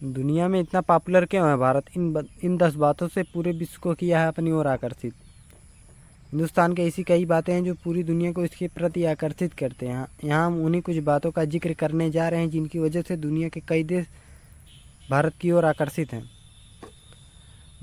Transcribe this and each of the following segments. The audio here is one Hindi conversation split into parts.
दुनिया में इतना पॉपुलर क्यों है भारत? इन 10 बातों से पूरे विश्व को किया है अपनी ओर आकर्षित। हिंदुस्तान की ऐसी कई बातें हैं जो पूरी दुनिया को इसके प्रति आकर्षित करते हैं। यहाँ हम उन्हीं कुछ बातों का जिक्र करने जा रहे हैं जिनकी वजह से दुनिया के कई देश भारत की ओर आकर्षित हैं।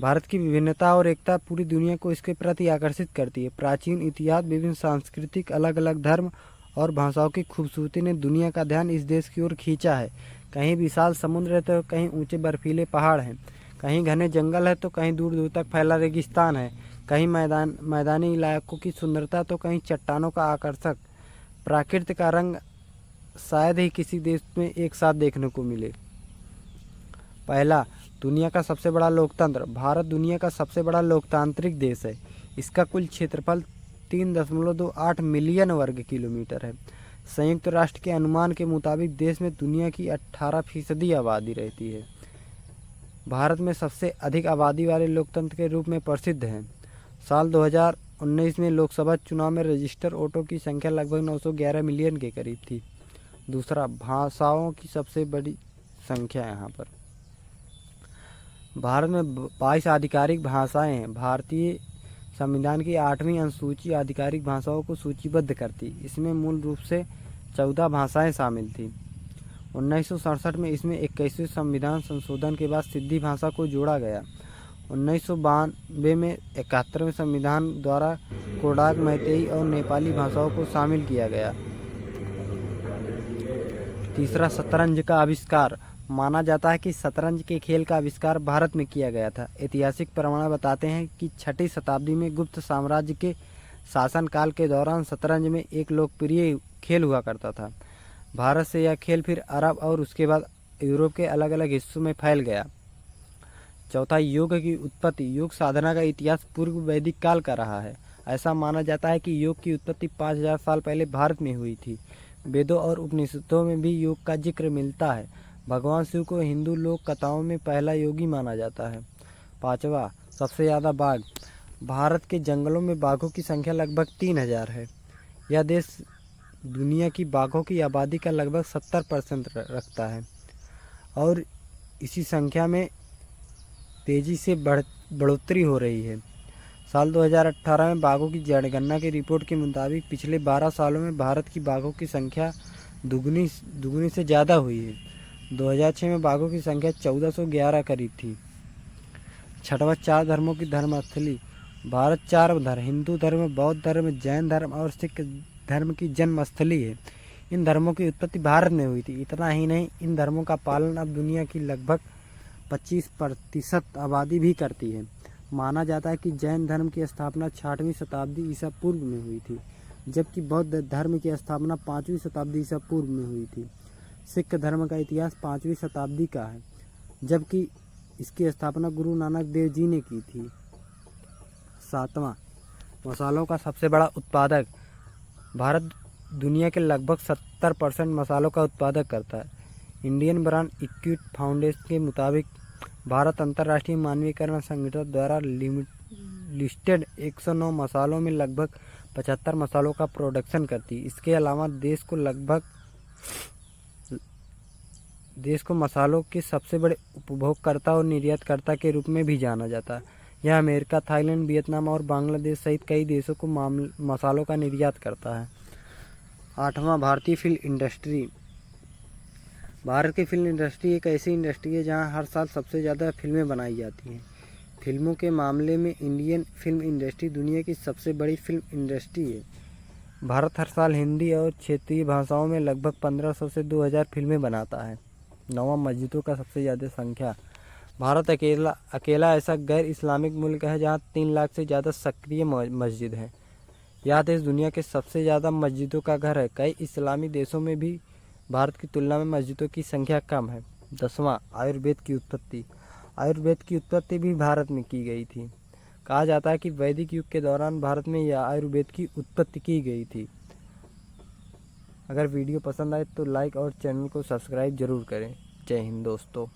भारत की विभिन्नता और एकता पूरी दुनिया को इसके प्रति आकर्षित करती है। प्राचीन इतिहास, विभिन्न सांस्कृतिक अलग अलग धर्म और भाषाओं की खूबसूरती ने दुनिया का ध्यान इस देश की ओर खींचा है। कहीं विशाल समुद्र है तो कहीं ऊंचे बर्फीले पहाड़ हैं, कहीं घने जंगल है तो कहीं दूर दूर तक फैला रेगिस्तान है, कहीं मैदानी इलाकों की सुंदरता तो कहीं चट्टानों का आकर्षक प्रकृति का रंग शायद ही किसी देश में एक साथ देखने को मिले। पहला, दुनिया का सबसे बड़ा लोकतंत्र। भारत दुनिया का सबसे बड़ा लोकतांत्रिक देश है। इसका कुल क्षेत्रफल 3.28 मिलियन वर्ग किलोमीटर है। संयुक्त राष्ट्र के अनुमान के मुताबिक देश में दुनिया की 18% आबादी रहती है। भारत में सबसे अधिक आबादी वाले लोकतंत्र के रूप में प्रसिद्ध है। साल 2019 में लोकसभा चुनाव में रजिस्टर्ड वोटों की संख्या लगभग 911 मिलियन के करीब थी। दूसरा, भाषाओं की सबसे बड़ी संख्या यहाँ पर। भारत में 22 आधिकारिक भाषाएं हैं। भारतीय संविधान की 8वीं अनुसूची आधिकारिक भाषाओं को सूचीबद्ध करती। इसमें मूल रूप से 14 भाषाएं शामिल थीं। 1967 में इसमें 21वें संविधान संशोधन के बाद सिंधी भाषा को जोड़ा गया। 1992 में 71वें संविधान द्वारा कोडाक, मैतेई और नेपाली भाषाओं को शामिल किया गया। तीसरा, शतरंज का आविष्कार। माना जाता है कि शतरंज के खेल का आविष्कार भारत में किया गया था। ऐतिहासिक प्रमाण बताते हैं कि 6वीं शताब्दी में गुप्त साम्राज्य के शासनकाल के दौरान शतरंज में एक लोकप्रिय खेल हुआ करता था। भारत से यह खेल फिर अरब और उसके बाद यूरोप के अलग अलग हिस्सों में फैल गया। चौथा, योग की उत्पत्ति। योग साधना का इतिहास पूर्व वैदिक काल का रहा है। ऐसा माना जाता है कि योग की उत्पत्ति 5000 साल पहले भारत में हुई थी। वेदों और उपनिषदों में भी योग का जिक्र मिलता है। भगवान शिव को हिंदू लोक कथाओं में पहला योगी माना जाता है। पांचवा, सबसे ज़्यादा बाघ। भारत के जंगलों में बाघों की संख्या लगभग 3000 है। यह देश दुनिया की बाघों की आबादी का लगभग 70% रखता है और इसी संख्या में तेज़ी से बढ़ोतरी हो रही है। साल 2018 में बाघों की जनगणना की रिपोर्ट के मुताबिक पिछले 12 सालों में भारत की बाघों की संख्या दुगुनी से ज़्यादा हुई है। 2006 में बाघों की संख्या 1411 करीब थी। छठवां, 4 धर्मों की धर्मस्थली। भारत 4 धर्म, हिंदू धर्म, बौद्ध धर्म, जैन धर्म और सिख धर्म की जन्मस्थली है। इन धर्मों की उत्पत्ति भारत में हुई थी। इतना ही नहीं, इन धर्मों का पालन अब दुनिया की लगभग 25% आबादी भी करती है। माना जाता है कि जैन धर्म की स्थापना 6वीं शताब्दी ईसा पूर्व में हुई थी, जबकि बौद्ध धर्म की स्थापना 5वीं शताब्दी ईसा पूर्व में हुई थी। सिख धर्म का इतिहास 5वीं शताब्दी का है, जबकि इसकी स्थापना गुरु नानक देव जी ने की थी। 7वां, मसालों का सबसे बड़ा उत्पादक। भारत दुनिया के लगभग 70% मसालों का उत्पादक करता है। इंडियन ब्रांड इक्विटी फाउंडेशन के मुताबिक भारत अंतर्राष्ट्रीय मानकीकरण संगठन द्वारा लिस्टेड 109 मसालों में लगभग 75 मसालों का प्रोडक्शन करती है। इसके अलावा देश को मसालों के सबसे बड़े उपभोगकर्ता और निर्यातकर्ता के रूप में भी जाना जाता है। यह अमेरिका, थाईलैंड, वियतनाम और बांग्लादेश सहित कई देशों को मसालों का निर्यात करता है। 8वां, भारतीय फिल्म इंडस्ट्री। भारत की फिल्म इंडस्ट्री एक ऐसी इंडस्ट्री है जहां हर साल सबसे ज़्यादा फिल्में बनाई जाती हैं। फिल्मों के मामले में इंडियन फिल्म इंडस्ट्री दुनिया की सबसे बड़ी फिल्म इंडस्ट्री है। भारत हर साल हिंदी और क्षेत्रीय भाषाओं में लगभग 1500 से 2000 फिल्में बनाता है। 9वां, मस्जिदों का सबसे ज़्यादा संख्या। भारत अकेला ऐसा गैर इस्लामिक मुल्क है जहां 3 लाख से ज़्यादा सक्रिय मस्जिद हैं। यह देश दुनिया के सबसे ज़्यादा मस्जिदों का घर है। कई इस्लामी देशों में भी भारत की तुलना में मस्जिदों की संख्या कम है। 10वां, आयुर्वेद की उत्पत्ति। आयुर्वेद की उत्पत्ति भी भारत में की गई थी। कहा जाता है कि वैदिक युग के दौरान भारत में यह आयुर्वेद की उत्पत्ति की गई थी। अगर वीडियो पसंद आए तो लाइक और चैनल को सब्सक्राइब जरूर करें। जय हिंद दोस्तों।